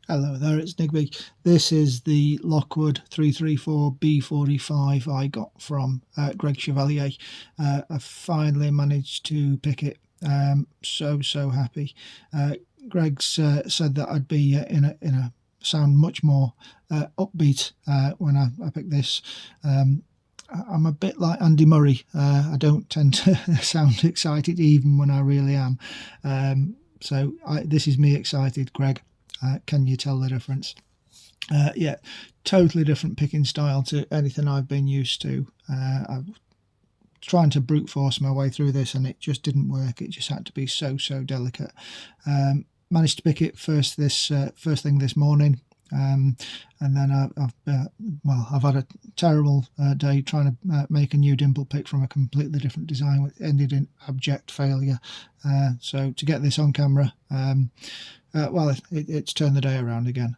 Hello there, it's Nigby. This is the Lockwood 334 B45 I got from Greg Chevalier. I finally managed to pick it. So happy. Greg's said that I'd be in a sound much more upbeat when I pick this. I'm a bit like Andy Murray. I don't tend to sound excited even when I really am. This is me excited, Greg. Can you tell the difference? Yeah, totally different picking style to anything I've been used to. I'm trying to brute force my way through this, and it just didn't work. It just had to be so delicate. Managed to pick it first thing this morning. And then I've had a terrible day trying to make a new dimple pick from a completely different design, which ended in abject failure. So to get this on camera, it's turned the day around again.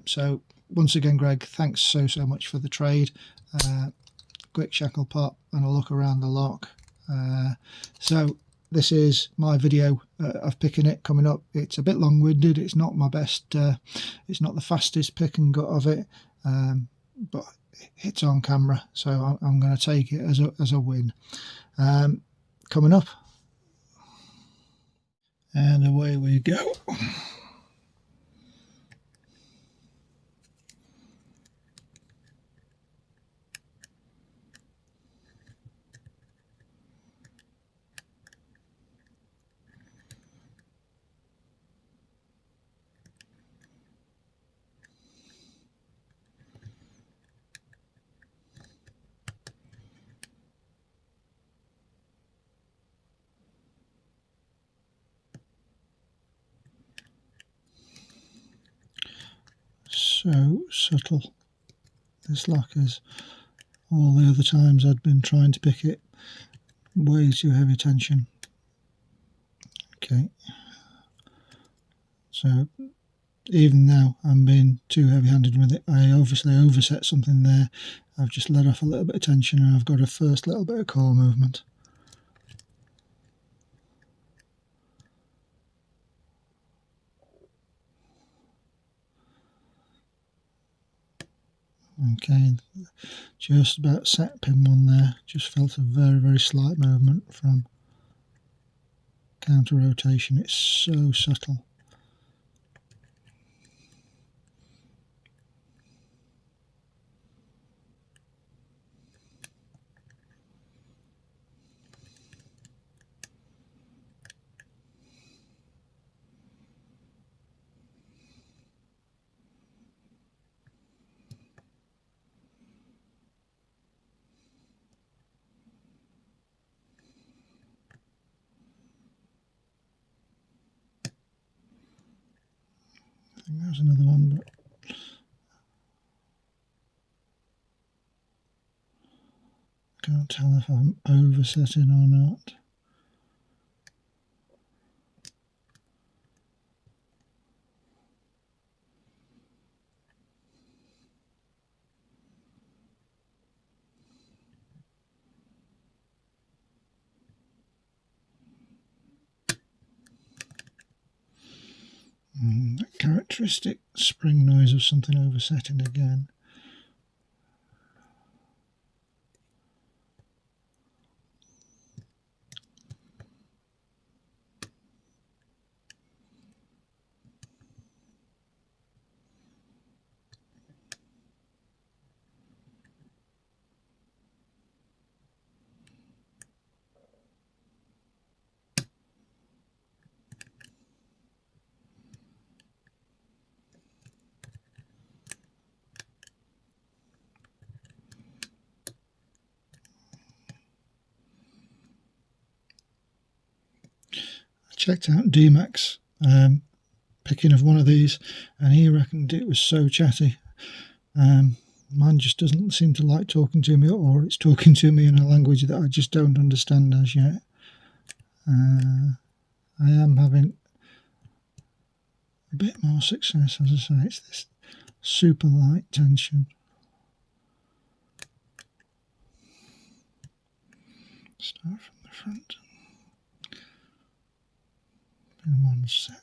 So once again, Greg, thanks so much for the trade. Quick shackle pop and a look around the lock. So this is my video of picking it coming up. It's a bit long-winded. It's not my best. It's not the fastest pick and gut of it, but it's on camera, so I'm going to take it as a win. Coming up, and away we go. So subtle. This lock is all the other times I'd been trying to pick it. Way too heavy tension. Okay. So even now I'm being too heavy-handed with it. I obviously overset something there. I've just let off a little bit of tension and I've got a first little bit of core movement. Okay, just about set pin one there. Just felt a very slight movement from counter rotation. It's so subtle. I think there's another one, but can't tell if I'm oversetting or not. That characteristic spring noise of something oversetting again. Checked out D-Max picking of one of these, and he reckoned it was so chatty. Mine just doesn't seem to like talking to me, or it's talking to me in a language that I just don't understand as yet. I am having a bit more success, as I say. It's this super light tension. Start from the front. In one set.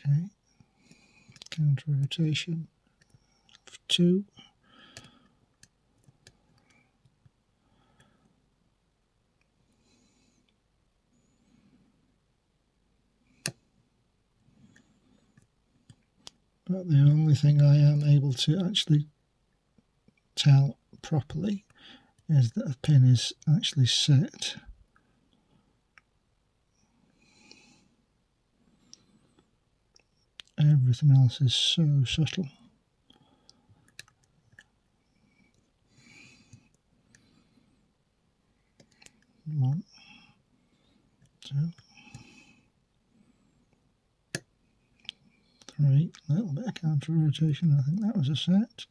Okay, counter rotation of 2. But the only thing I am able to actually tell properly is that a pin is actually set. Everything else is so subtle. One, two, three. A little bit of counter rotation. I think that was a set.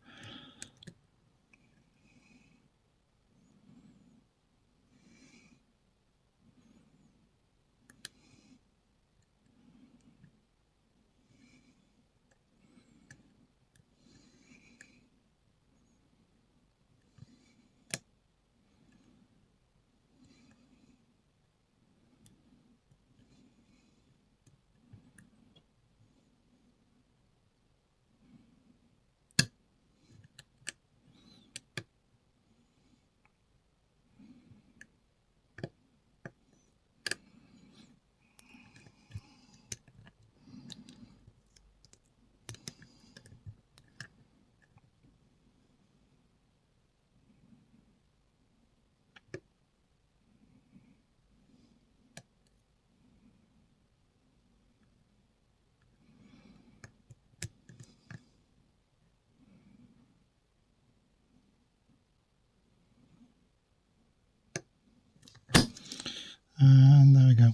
And there we go.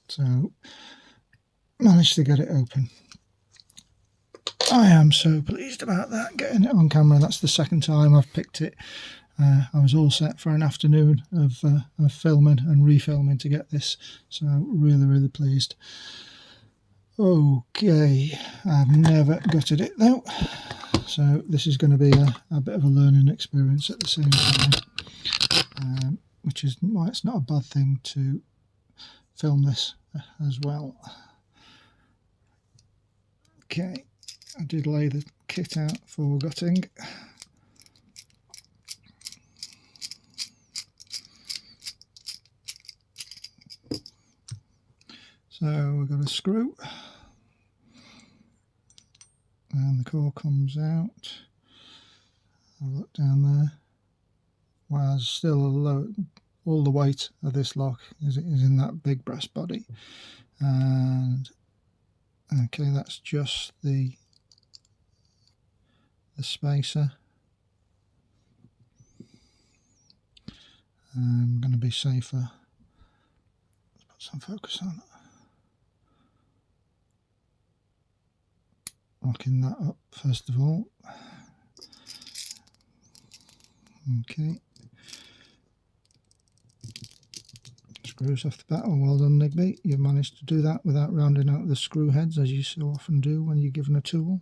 So, managed to get it open. I am so pleased about that, getting it on camera. That's the second time I've picked it. I was all set for an afternoon of filming and refilming to get this, so really pleased. Okay, I've never gutted it though, so this is going to be a bit of a learning experience at the same time, which is why it's not a bad thing to film this as well. Okay, I did lay the kit out for gutting. So we've got a screw, and the core comes out. I'll look down there. Well, there's still all the weight of this lock is in that big brass body, and okay, that's just the spacer. I'm going to be safer. Let's put some focus on it. Locking that up first of all. Okay. Screws off the bat. Oh, well done, Nigby. You've managed to do that without rounding out the screw heads, as you so often do when you're given a tool.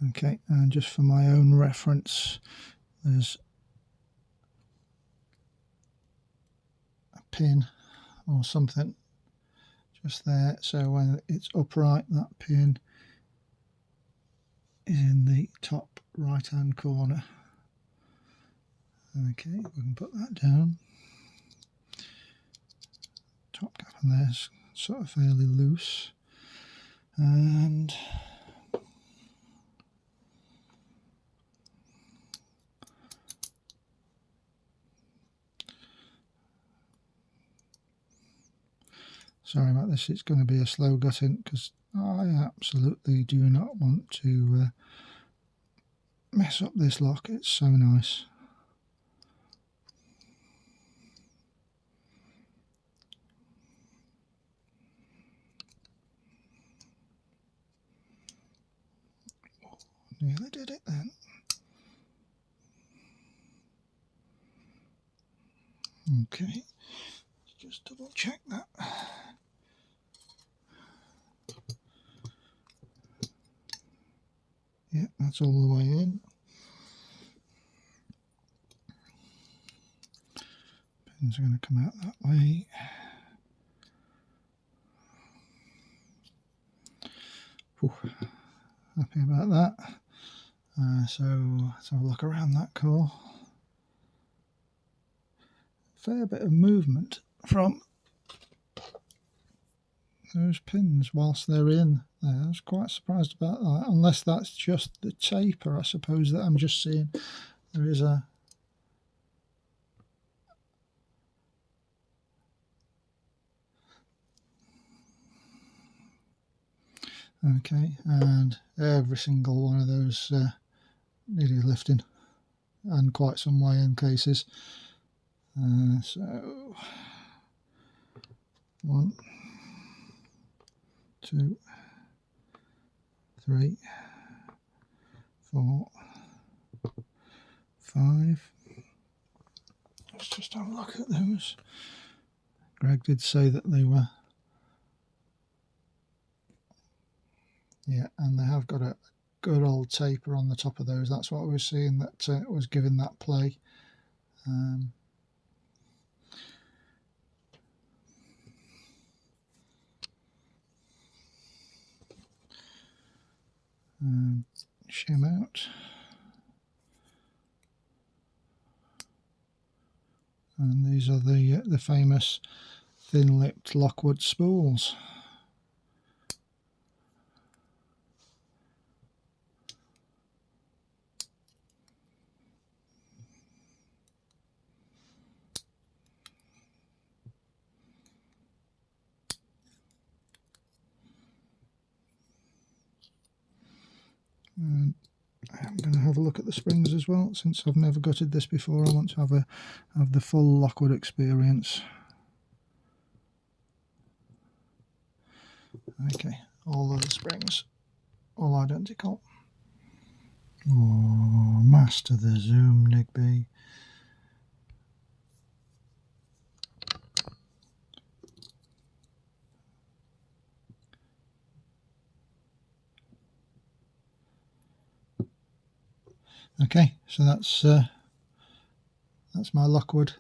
Okay, and just for my own reference, there's a pin or something just there, so when it's upright, that pin is in the top right hand corner. Okay, we can put that down. Top gap in there is sort of fairly loose, and sorry about this, it's going to be a slow gutting because I absolutely do not want to mess up this lock. It's so nice. Nearly did it then. Okay, let's just double check that. Yeah, that's all the way in. pins are going to come out that way. Ooh, happy about that. So let's have a look around that core. Fair bit of movement from those pins whilst they're in there. I was quite surprised about that, unless that's just the taper, I suppose, that I'm just seeing. There is a okay, and every single one of those needed lifting, and quite some way in cases. So 1, 2, 3, 4, 5. Let's just have a look at those. Greg did say that they were, yeah, and they have got a good old taper on the top of those. That's what I was seeing, that was giving that play. Shim out, and these are the famous thin-lipped Lockwood spools. And I'm going to have a look at the springs as well, since I've never gutted this before. I want to have the full Lockwood experience. Okay, all of the springs, all identical. Oh, master the zoom, Nigby. Okay, so that's my Lockwood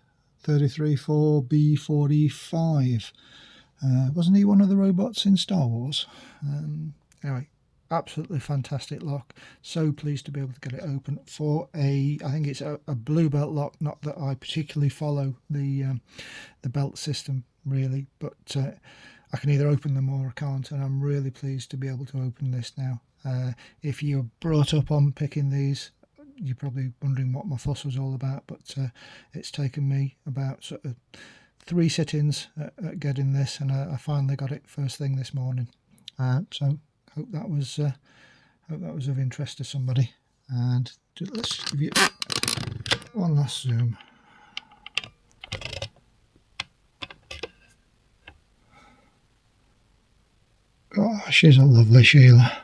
33-4 B45. Wasn't he one of the robots in Star Wars? Anyway, absolutely fantastic lock. So pleased to be able to get it open for I think it's a blue belt lock. Not that I particularly follow the belt system really, but I can either open them or I can't, and I'm really pleased to be able to open this now. If you're brought up on picking these, you're probably wondering what my fuss was all about, but it's taken me about sort of 3 sit-ins at getting this, and I finally got it first thing this morning. So hope that was of interest to somebody. And let's give you one last zoom. Oh, she's a lovely Sheila.